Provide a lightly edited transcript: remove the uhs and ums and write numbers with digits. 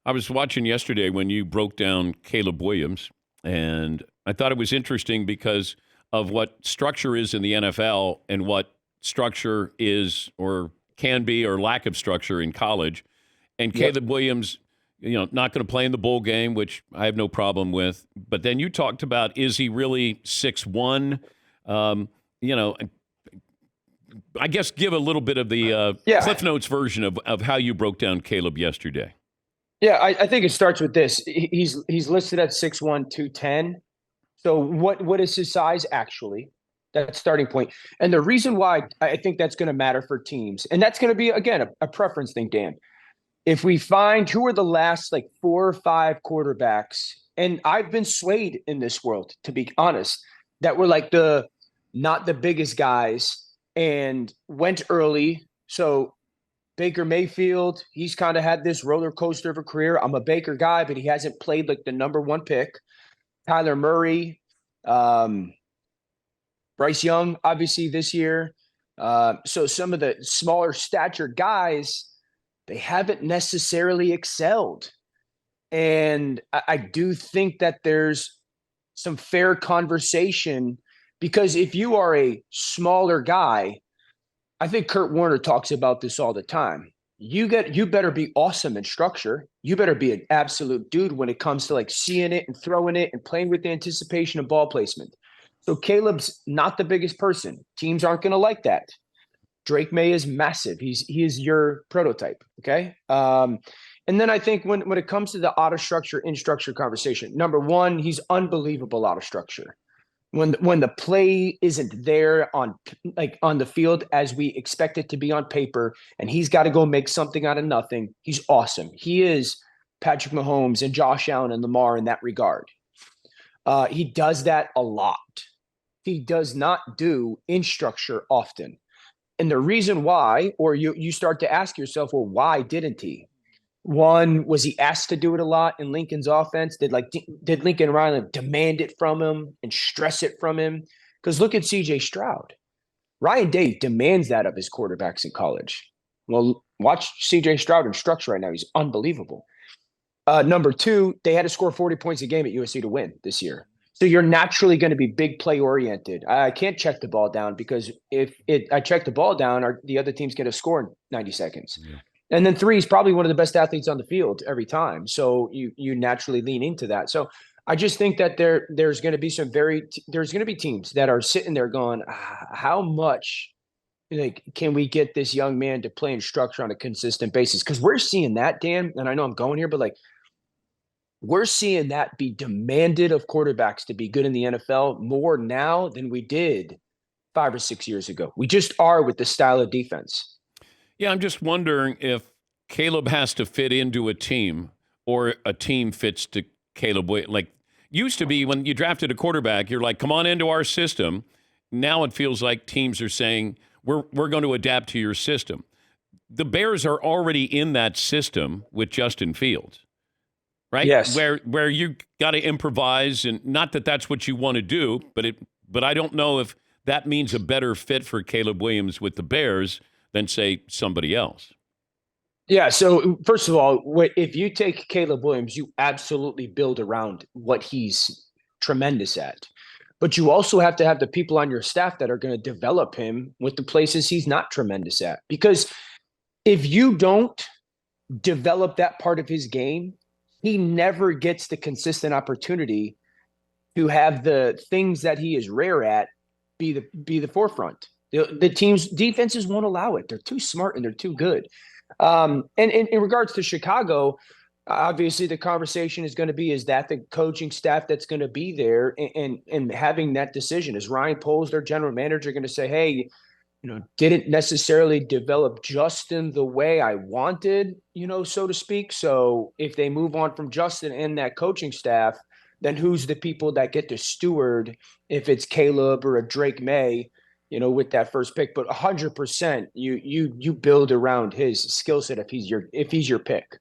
I was watching yesterday when you broke down Caleb Williams, and I thought it was interesting because of what structure is in the NFL and what structure is or can be or lack of structure in college. And Yep. Caleb Williams, not going to play in the bowl game, which I have no problem with. But then you talked about, is he really 6'1"? Um, you know, I guess give a little bit of the Yeah. Cliff Notes version of how you broke down Caleb yesterday. Yeah. I think it starts with this. He's listed at 6'1", 210. So what is his size actually? That's starting point. And the reason why I think that's going to matter for teams, and that's going to be, again, a preference thing, Dan. If we find who are the last like 4 or 5 quarterbacks, and I've been swayed in this world, to be honest, that were like the not the biggest guys and went early. So Baker Mayfield, he's kind of had this roller coaster of a career. I'm a Baker guy, but he hasn't played like the number one pick. Kyler Murray, um, Bryce Young, obviously this year. So some of the smaller stature guys, they haven't necessarily excelled. And I do think that there's some fair conversation because if you are a smaller guy, I think Kurt Warner talks about this all the time. You better be awesome in structure. You better be an absolute dude when it comes to like seeing it and throwing it and playing with the anticipation of ball placement. So Caleb's not the biggest person. Teams aren't going to like that. Drake May is massive. He is your prototype. Okay. And then I think when it comes to the out of structure, in structure conversation, number one, he's unbelievable out of structure. When the play isn't there on the field as we expect it to be on paper, and he's got to go make something out of nothing, he's awesome. He is Patrick Mahomes and Josh Allen and Lamar in that regard. He does that a lot. He does not do in structure often. And the reason why, or you start to ask yourself, well, why didn't he? One, was he asked to do it a lot in Lincoln's offense? Did Lincoln Riley demand it from him and stress it from him? Because look at C.J. Stroud. Ryan Day demands that of his quarterbacks in college. Well, watch C.J. Stroud in structure right now. He's unbelievable. Number two, they had to score 40 points a game at USC to win this year. So you're naturally going to be big play oriented. I can't check the ball down because if I check the ball down, the other team's going to score in 90 seconds. Yeah. And then three, he's probably one of the best athletes on the field every time. So you naturally lean into that. So I just think that there's going to be there's going to be teams that are sitting there going, how much can we get this young man to play in structure on a consistent basis? Because we're seeing that, Dan, and I know I'm going here, but like, we're seeing that be demanded of quarterbacks to be good in the NFL more now than we did 5 or 6 years ago. We just are with the style of defense. Yeah, I'm just wondering if Caleb has to fit into a team or a team fits to Caleb. Like, used to be when you drafted a quarterback, you're like, come on into our system. Now it feels like teams are saying, we're going to adapt to your system. The Bears are already in that system with Justin Fields. Right? Yes. Where you got to improvise, and not that that's what you want to do, but I don't know if that means a better fit for Caleb Williams with the Bears than, say, somebody else. Yeah, so first of all, if you take Caleb Williams, you absolutely build around what he's tremendous at. But you also have to have the people on your staff that are going to develop him with the places he's not tremendous at. Because if you don't develop that part of his game, he never gets the consistent opportunity to have the things that he is rare at be the forefront. The team's defenses won't allow it. They're too smart and they're too good. And in regards to Chicago, obviously the conversation is going to be, is that the coaching staff that's going to be there and having that decision? Is Ryan Poles, their general manager, going to say, hey, didn't necessarily develop Justin the way I wanted, so to speak. So if they move on from Justin and that coaching staff, then who's the people that get to steward if it's Caleb or a Drake May, with that first pick? But 100%, you build around his skill set if he's your pick.